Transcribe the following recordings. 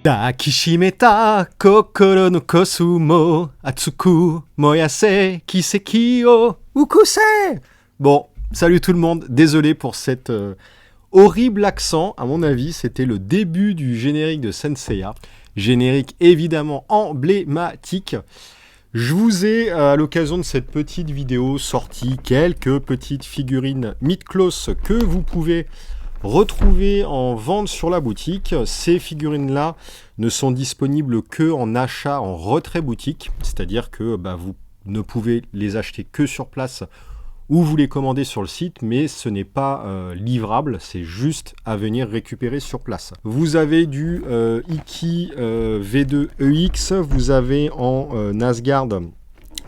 Dakishimeta kokoro no kosumo Atsuku moyase kiseki o ukuse. Bon, salut tout le monde, désolé pour cet horrible accent. À mon avis, c'était le début du générique de Senseiya. Générique évidemment emblématique. Je vous ai, à l'occasion de cette petite vidéo, sorti quelques petites figurines Mythclos que vous pouvez retrouver en vente sur la boutique. Ces figurines-là ne sont disponibles que en achat en retrait boutique, c'est-à-dire que vous ne pouvez les acheter que sur place ou vous les commandez sur le site, mais ce n'est pas livrable, c'est juste à venir récupérer sur place. Vous avez du Iki V2EX, vous avez en Asgard,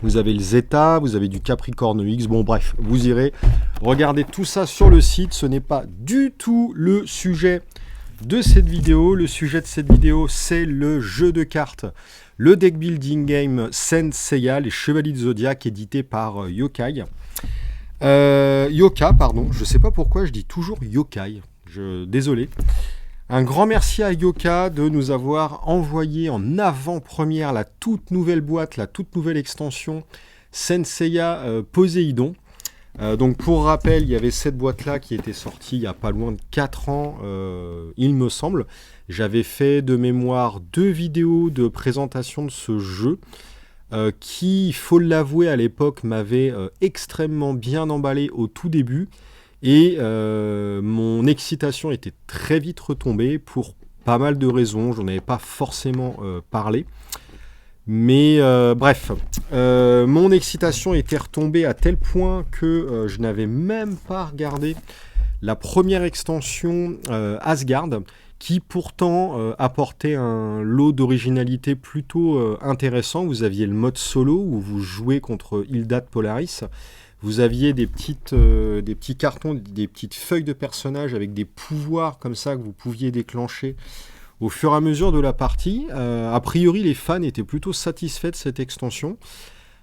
vous avez le Zeta, vous avez du Capricorne EX, bon bref, vous irez regarder tout ça sur le site, ce n'est pas du tout le sujet de cette vidéo. Le sujet de cette vidéo, c'est le jeu de cartes, le deck building game Senseiya, les Chevaliers de Zodiac, édité par Yokai. Yoka, pardon, je sais pas pourquoi je dis toujours Yokai, désolé. Un grand merci à Yoka de nous avoir envoyé en avant-première la toute nouvelle boîte, la toute nouvelle extension Senseiya Poséidon. Donc pour rappel, il y avait cette boîte-là qui était sortie il y a pas loin de 4 ans, il me semble. J'avais fait de mémoire 2 vidéos de présentation de ce jeu. Qui, il faut l'avouer, à l'époque m'avait extrêmement bien emballé au tout début et mon excitation était très vite retombée pour pas mal de raisons, j'en avais pas forcément parlé, mais bref, mon excitation était retombée à tel point que je n'avais même pas regardé la première extension Asgard, qui pourtant apportait un lot d'originalité plutôt intéressant. Vous aviez le mode solo où vous jouez contre Hilda de Polaris. Vous aviez des petits cartons, des petites feuilles de personnages avec des pouvoirs comme ça que vous pouviez déclencher au fur et à mesure de la partie. A priori, les fans étaient plutôt satisfaits de cette extension.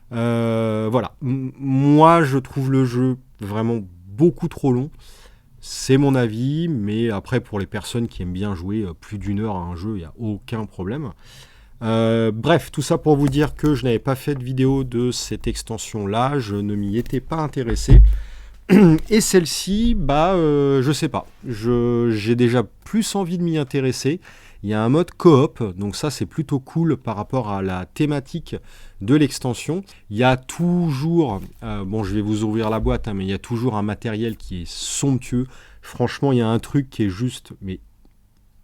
Voilà. Moi, je trouve le jeu vraiment beaucoup trop long. C'est mon avis, mais après, pour les personnes qui aiment bien jouer plus d'1 heure à un jeu, il n'y a aucun problème. Bref, tout ça pour vous dire que je n'avais pas fait de vidéo de cette extension-là, je ne m'y étais pas intéressé. Et celle-ci, je sais pas, j'ai déjà plus envie de m'y intéresser. Il y a un mode coop, donc ça c'est plutôt cool par rapport à la thématique de l'extension. Il y a toujours, je vais vous ouvrir la boîte, mais il y a toujours un matériel qui est somptueux. Franchement, il y a un truc qui est juste, mais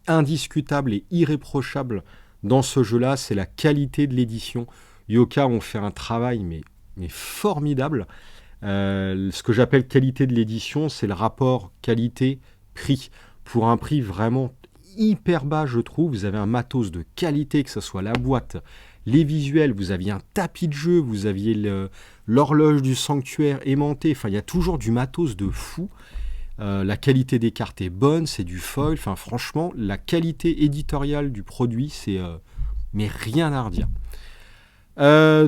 indiscutable et irréprochable dans ce jeu-là, c'est la qualité de l'édition. Yoka ont fait un travail mais formidable. Ce que j'appelle qualité de l'édition, c'est le rapport qualité-prix. Pour un prix vraiment hyper bas, je trouve. Vous avez un matos de qualité, que ce soit la boîte, les visuels, vous aviez un tapis de jeu, vous aviez l'horloge du sanctuaire aimantée. Enfin, il y a toujours du matos de fou. La qualité des cartes est bonne, c'est du foil. Enfin, franchement, la qualité éditoriale du produit, c'est mais rien à redire.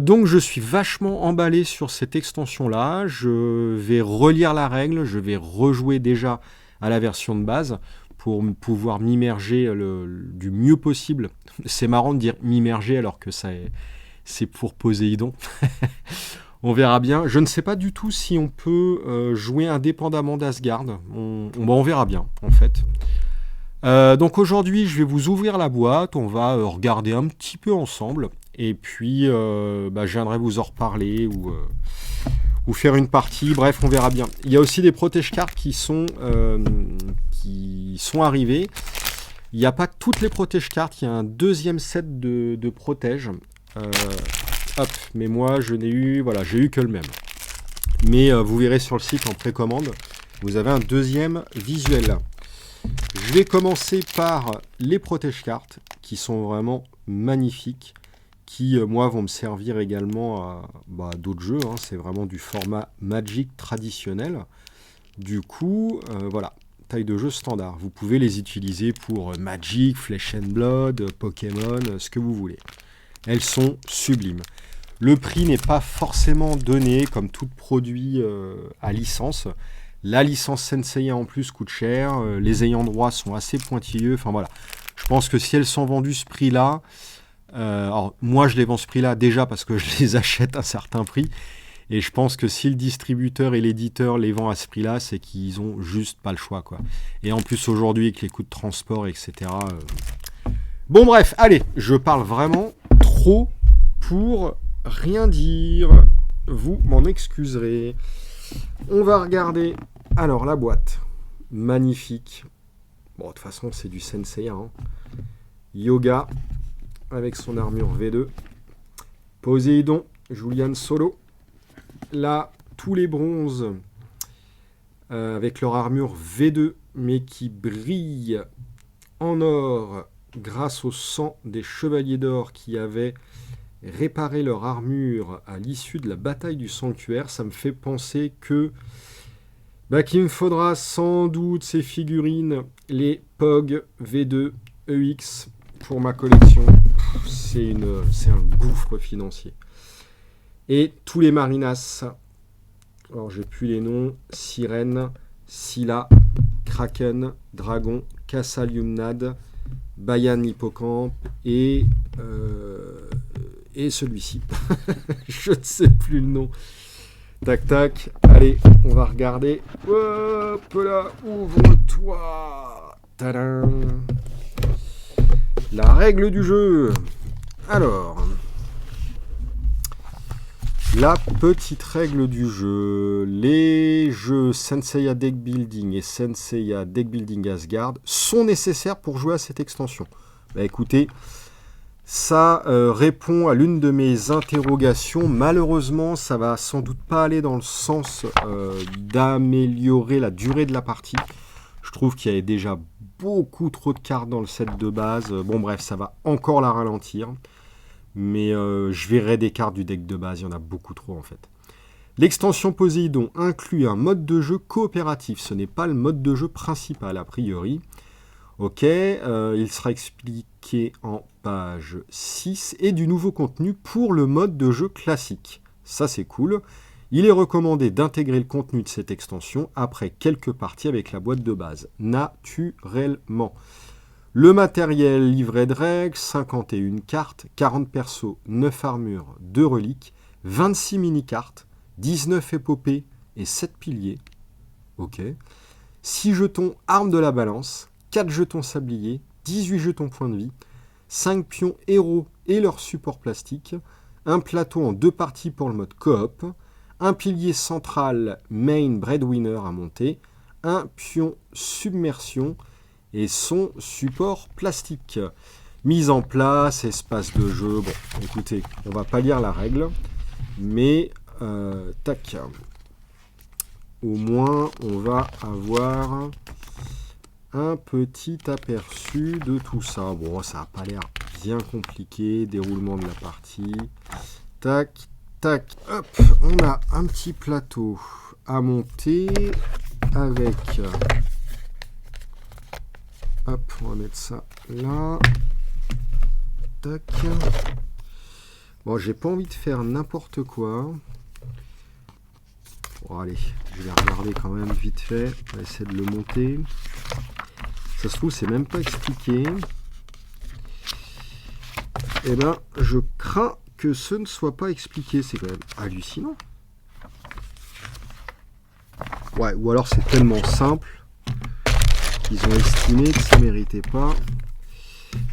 Donc je suis vachement emballé sur cette extension-là. Je vais relire la règle, je vais rejouer déjà à la version de base pour pouvoir m'immerger du mieux possible. C'est marrant de dire m'immerger alors que c'est pour Poséidon. On verra bien. Je ne sais pas du tout si on peut jouer indépendamment d'Asgard. On verra bien, en fait. Donc aujourd'hui, je vais vous ouvrir la boîte. On va regarder un petit peu ensemble. Et puis, je viendrai vous en reparler ou faire une partie. Bref, on verra bien. Il y a aussi des protège-cartes qui sont arrivées. Il n'y a pas que toutes les protège-cartes. Il y a un deuxième set de protège. Mais moi, j'ai eu que le même. Mais vous verrez sur le site en précommande, vous avez un deuxième visuel. Je vais commencer par les protège-cartes, qui sont vraiment magnifiques, qui, moi, vont me servir également à d'autres jeux. C'est vraiment du format Magic traditionnel. Du coup, taille de jeu standard. Vous pouvez les utiliser pour Magic, Flesh and Blood, Pokémon, ce que vous voulez. Elles sont sublimes. Le prix n'est pas forcément donné comme tout produit à licence. La licence Senseiya en plus coûte cher. Les ayants droit sont assez pointilleux. Enfin voilà. Je pense que si elles sont vendues ce prix-là, alors moi je les vends ce prix-là déjà parce que je les achète à un certain prix. Et je pense que si le distributeur et l'éditeur les vendent à ce prix-là, c'est qu'ils ont juste pas le choix, quoi. Et en plus aujourd'hui avec les coûts de transport, etc. Bon bref, allez, je parle vraiment trop pour rien dire. Vous m'en excuserez. On va regarder. Alors la boîte, magnifique. Bon de toute façon c'est du Senseiya. Hein. Yoga avec son armure V2. Poséidon, Julian Solo. Là, tous les bronzes avec leur armure V2, mais qui brillent en or grâce au sang des chevaliers d'or qui avaient réparé leur armure à l'issue de la bataille du sanctuaire. Ça me fait penser que qu'il me faudra sans doute ces figurines, les POG V2 EX pour ma collection. C'est un gouffre financier. Et tous les marinas, alors j'ai plus les noms, Sirène, Scylla, Kraken, Dragon, Cassaliumnad, Bayan Hippocampe et celui-ci. Je ne sais plus le nom. Tac tac, allez, on va regarder. Hop là, ouvre-toi. Tadam. La règle du jeu. Alors... La petite règle du jeu, les jeux Senseiya Deck Building et Senseiya Deck Building Asgard sont nécessaires pour jouer à cette extension. Écoutez, ça répond à l'une de mes interrogations. Malheureusement, ça va sans doute pas aller dans le sens d'améliorer la durée de la partie. Je trouve qu'il y avait déjà beaucoup trop de cartes dans le set de base. Bon bref, ça va encore la ralentir. Mais je verrai des cartes du deck de base, il y en a beaucoup trop en fait. L'extension Poséidon inclut un mode de jeu coopératif, ce n'est pas le mode de jeu principal a priori. Ok, il sera expliqué en page 6 et du nouveau contenu pour le mode de jeu classique. Ça c'est cool. Il est recommandé d'intégrer le contenu de cette extension après quelques parties avec la boîte de base, naturellement. Le matériel, livret de règles, 51 cartes, 40 persos, 9 armures, 2 reliques, 26 mini-cartes, 19 épopées et 7 piliers. Ok. 6 jetons armes de la balance, 4 jetons sabliers, 18 jetons points de vie, 5 pions héros et leur support plastique, un plateau en 2 parties pour le mode coop, un pilier central main breadwinner à monter, un pion submersion, et son support plastique. Mise en place, espace de jeu. Bon, écoutez, on va pas lire la règle, mais tac. Au moins, on va avoir un petit aperçu de tout ça. Bon, ça n'a pas l'air bien compliqué. Déroulement de la partie. Tac, tac, hop. On a un petit plateau à monter avec... Hop, on va mettre ça là. Tac. Bon, j'ai pas envie de faire n'importe quoi. Bon, allez, je vais regarder quand même vite fait. On va essayer de le monter. Ça se trouve, c'est même pas expliqué. Eh ben, je crains que ce ne soit pas expliqué. C'est quand même hallucinant. Ouais, ou alors c'est tellement simple. Ils ont estimé que ça ne méritait pas.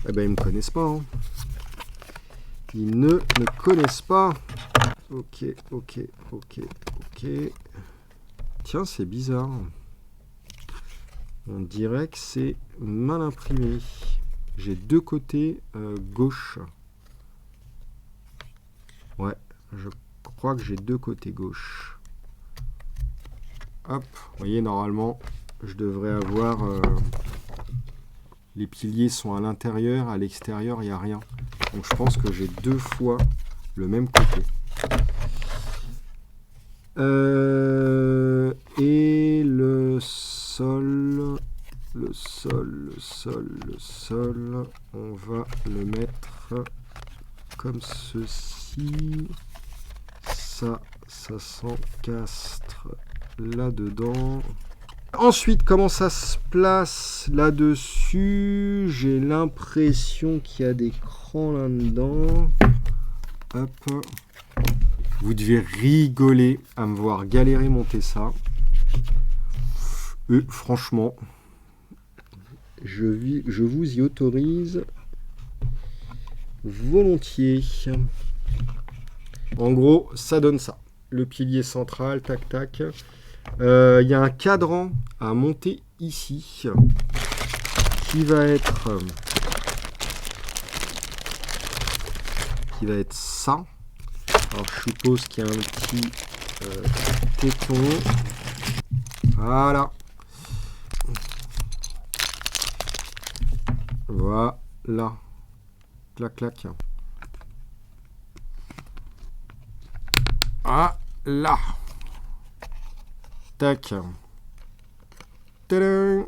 Eh ben, ils ne me connaissent pas. Hein. Ils ne me connaissent pas. Ok, ok, ok, ok. Tiens, c'est bizarre. On dirait que c'est mal imprimé. J'ai deux côtés gauche. Ouais, je crois que j'ai deux côtés gauche. Hop, vous voyez, normalement... Je devrais avoir... les piliers sont à l'intérieur, à l'extérieur, il n'y a rien. Donc je pense que j'ai deux fois le même côté. Et le sol, on va le mettre comme ceci. Ça s'encastre là-dedans. Ensuite, comment ça se place là-dessus? J'ai l'impression qu'il y a des crans là-dedans. Hop. Vous devez rigoler à me voir galérer monter ça. Franchement, je vous y autorise volontiers. En gros, ça donne ça. Le pilier central, tac tac. Il y a un cadran à monter ici qui va être ça. Alors je suppose qu'il y a un petit téton. Voilà. Voilà. Clac clac. Ah là. Tac. Tadam.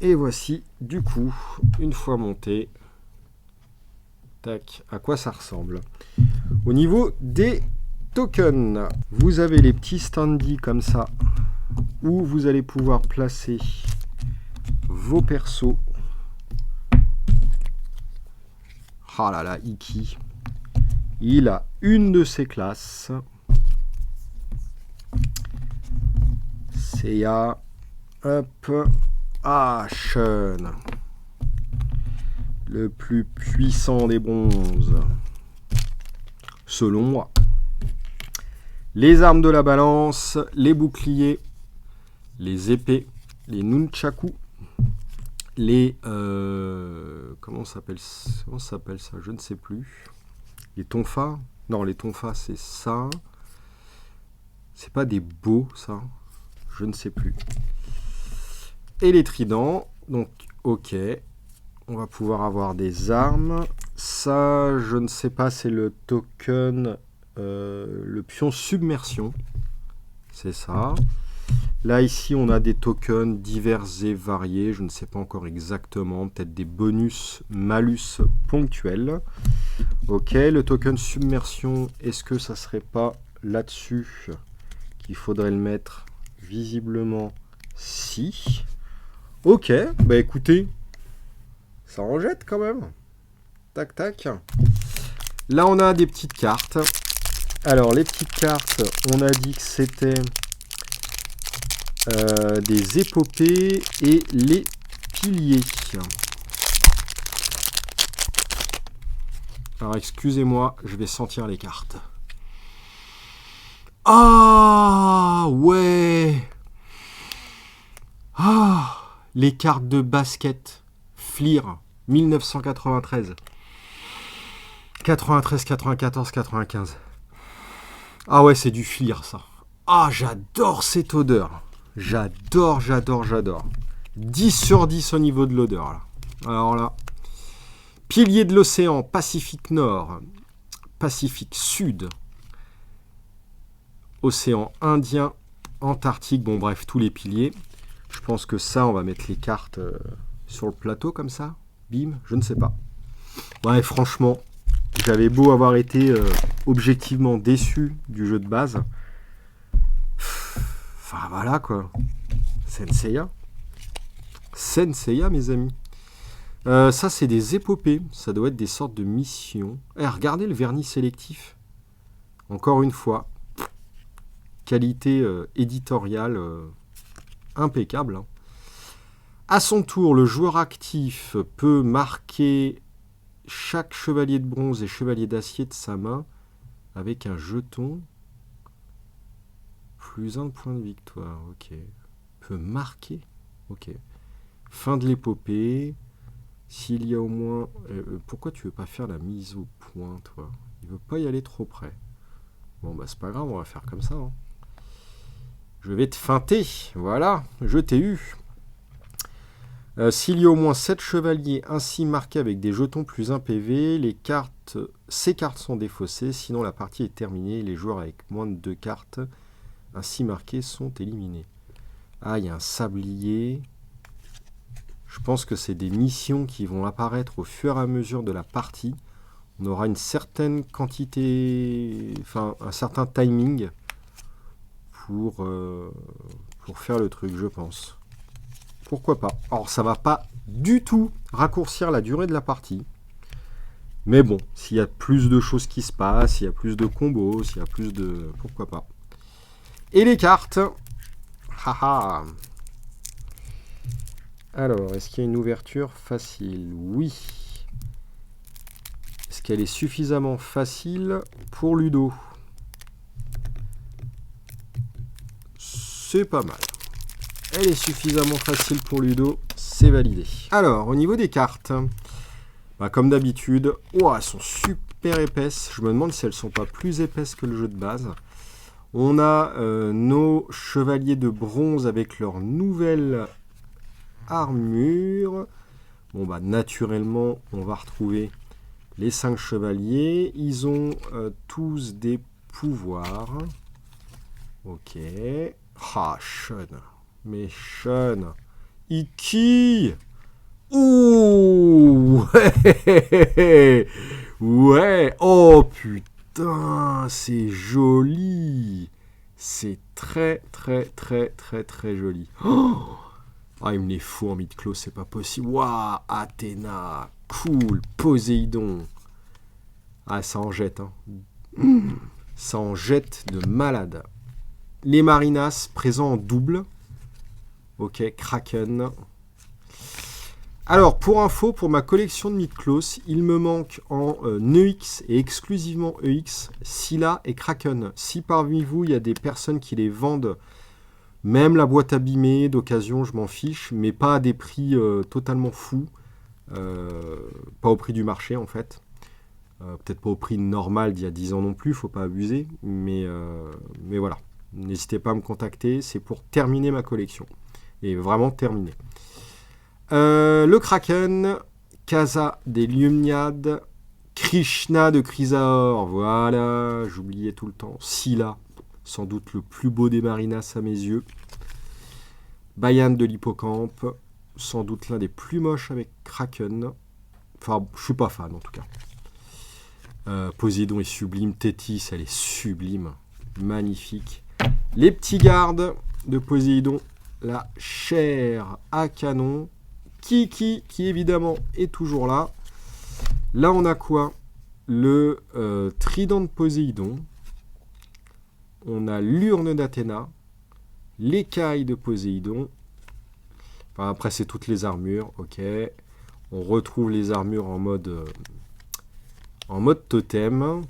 Et voici, du coup, une fois monté, tac, à quoi ça ressemble. Au niveau des tokens, vous avez les petits standees comme ça, où vous allez pouvoir placer vos persos. Ah là là, Iki. Il a une de ses classes. Seiya. Hop. Ashen. Le plus puissant des bronzes. Selon moi. Les armes de la balance, les boucliers, les épées, les nunchaku, les... comment ça s'appelle ça? Je ne sais plus. Les tonfas? Non, les tonfas, c'est ça. C'est pas des beaux, ça? Je ne sais plus. Et les tridents. Donc, ok. On va pouvoir avoir des armes. Ça, je ne sais pas, c'est le token... le pion submersion. C'est ça. Là, ici, on a des tokens divers et variés. Je ne sais pas encore exactement. Peut-être des bonus, malus ponctuels. Ok, le token submersion, est-ce que ça serait pas là-dessus qu'il faudrait le mettre? Visiblement, si. Ok, bah écoutez, ça en jette quand même. Tac, tac. Là, on a des petites cartes. Alors, les petites cartes, on a dit que c'était des épopées et les piliers. Alors, excusez-moi, je vais sentir les cartes. Ah, ouais. Ah, les cartes de basket. Fleer, 1993. 93, 94, 95. Ah ouais, c'est du Fleer, ça. Ah, j'adore cette odeur. J'adore. 10 sur 10 au niveau de l'odeur, là. Alors là, pilier de l'océan, Pacifique Nord, Pacifique Sud, océan Indien, Antarctique, bon bref, tous les piliers. Je pense que ça, on va mettre les cartes sur le plateau comme ça. Bim, je ne sais pas. Ouais, franchement, j'avais beau avoir été objectivement déçu du jeu de base. Enfin, voilà quoi. Senseiya. Senseiya, mes amis. Ça, c'est des épopées. Ça doit être des sortes de missions. Eh, regardez le vernis sélectif. Encore une fois. Qualité éditoriale impeccable. Hein. À son tour, le joueur actif peut marquer chaque chevalier de bronze et chevalier d'acier de sa main avec un jeton. Plus un point de victoire. Ok. Peut marquer. Ok. Fin de l'épopée. S'il y a au moins... pourquoi tu veux pas faire la mise au point, toi? Il veut pas y aller trop près. Bon, bah c'est pas grave, on va faire comme ça. Hein. Je vais te feinter. Voilà, je t'ai eu. S'il y a au moins 7 chevaliers ainsi marqués avec des jetons plus 1 PV, ces cartes sont défaussées. Sinon, la partie est terminée. Les joueurs avec moins de 2 cartes ainsi marquées sont éliminés. Ah, il y a un sablier... Je pense que c'est des missions qui vont apparaître au fur et à mesure de la partie. On aura une certaine quantité, enfin un certain timing. pour faire le truc, je pense. Pourquoi pas. Alors, ça va pas du tout raccourcir la durée de la partie. Mais bon, s'il y a plus de choses qui se passent, s'il y a plus de combos, s'il y a plus de... Pourquoi pas. Et les cartes. Haha. Alors, est-ce qu'il y a une ouverture facile? Oui. Est-ce qu'elle est suffisamment facile pour Ludo? C'est pas mal. Elle est suffisamment facile pour Ludo, c'est validé. Alors, au niveau des cartes, bah, comme d'habitude, elles sont super épaisses. Je me demande si elles ne sont pas plus épaisses que le jeu de base. On a nos chevaliers de bronze avec leur nouvelle armure. Bon, bah, naturellement, on va retrouver les 5 chevaliers. Ils ont tous des pouvoirs. Ok. Ah, Sean. Mais Sean. Iki. Ouh. Ouais. Ouais. Oh, putain. C'est joli. C'est très, très, très, très, très joli. Oh, il me les faut en mid-close, c'est pas possible. Waouh. Athéna. Cool. Poséidon. Ah, ça en jette. Hein. Ça en jette de malade. Les Marinas présents en double. Ok, Kraken. Alors, pour info, pour ma collection de mid-close, il me manque en EX et exclusivement EX, Scylla et Kraken. Si parmi vous, il y a des personnes qui les vendent, même la boîte abîmée, d'occasion, je m'en fiche, mais pas à des prix totalement fous. Pas au prix du marché, en fait. Peut-être pas au prix normal d'il y a 10 ans non plus, faut pas abuser. Mais voilà. N'hésitez pas à me contacter, c'est pour terminer ma collection. Et vraiment terminer. Le Kraken, Kasa des Liumniades, Krishna de Chrysaor, voilà, j'oubliais tout le temps. Scylla, sans doute le plus beau des Marinas à mes yeux. Bayan de l'Hippocampe, sans doute l'un des plus moches avec Kraken. Enfin, je suis pas fan en tout cas. Poséidon est sublime, Tétis, elle est sublime, magnifique. Les petits gardes de Poséidon, la chair à canon, Kiki qui évidemment est toujours là. Là on a quoi? Le trident de Poséidon, on a l'urne d'Athéna, l'écaille de Poséidon, enfin, après c'est toutes les armures, ok. On retrouve les armures en mode totem,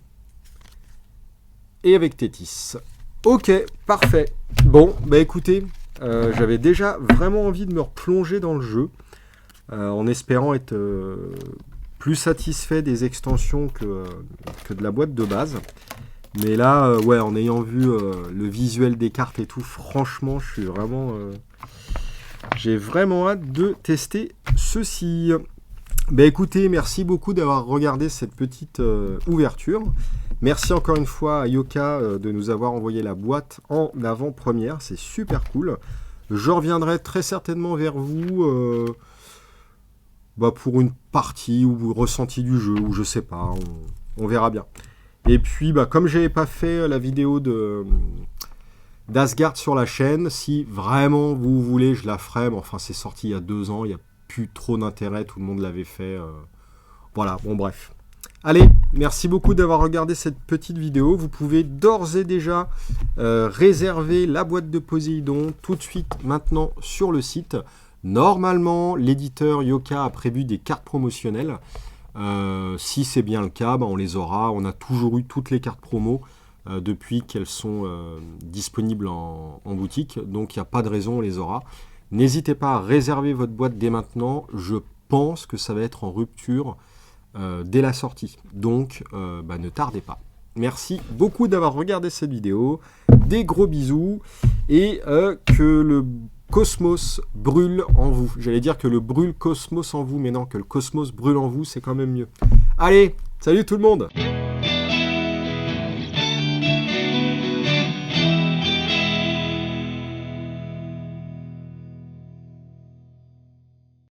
et avec Tétis. Ok, parfait. Bon, bah écoutez, j'avais déjà vraiment envie de me replonger dans le jeu, en espérant être plus satisfait des extensions que de la boîte de base. Mais là, ouais, en ayant vu le visuel des cartes et tout, franchement, je suis vraiment... j'ai vraiment hâte de tester ceci. Bah écoutez, merci beaucoup d'avoir regardé cette petite ouverture. Merci encore une fois à Yoka de nous avoir envoyé la boîte en avant-première. C'est super cool. Je reviendrai très certainement vers vous pour une partie ou ressenti du jeu, ou je sais pas, on verra bien. Et puis, comme je n'avais pas fait la vidéo d'Asgard sur la chaîne, si vraiment vous voulez, je la ferai. Mais enfin, c'est sorti il y a 2 ans, il n'y a plus trop d'intérêt, tout le monde l'avait fait. Voilà, bon bref. Allez, merci beaucoup d'avoir regardé cette petite vidéo. Vous pouvez d'ores et déjà réserver la boîte de Poséidon tout de suite maintenant sur le site. Normalement, l'éditeur Yoka a prévu des cartes promotionnelles. Si c'est bien le cas, on les aura. On a toujours eu toutes les cartes promo depuis qu'elles sont disponibles en boutique. Donc il n'y a pas de raison, on les aura. N'hésitez pas à réserver votre boîte dès maintenant. Je pense que ça va être en rupture dès la sortie. Donc ne tardez pas. Merci beaucoup d'avoir regardé cette vidéo. Des gros bisous. Et que le cosmos brûle en vous. J'allais dire que le brûle cosmos en vous, mais non, que le cosmos brûle en vous, c'est quand même mieux. Allez, salut tout le monde!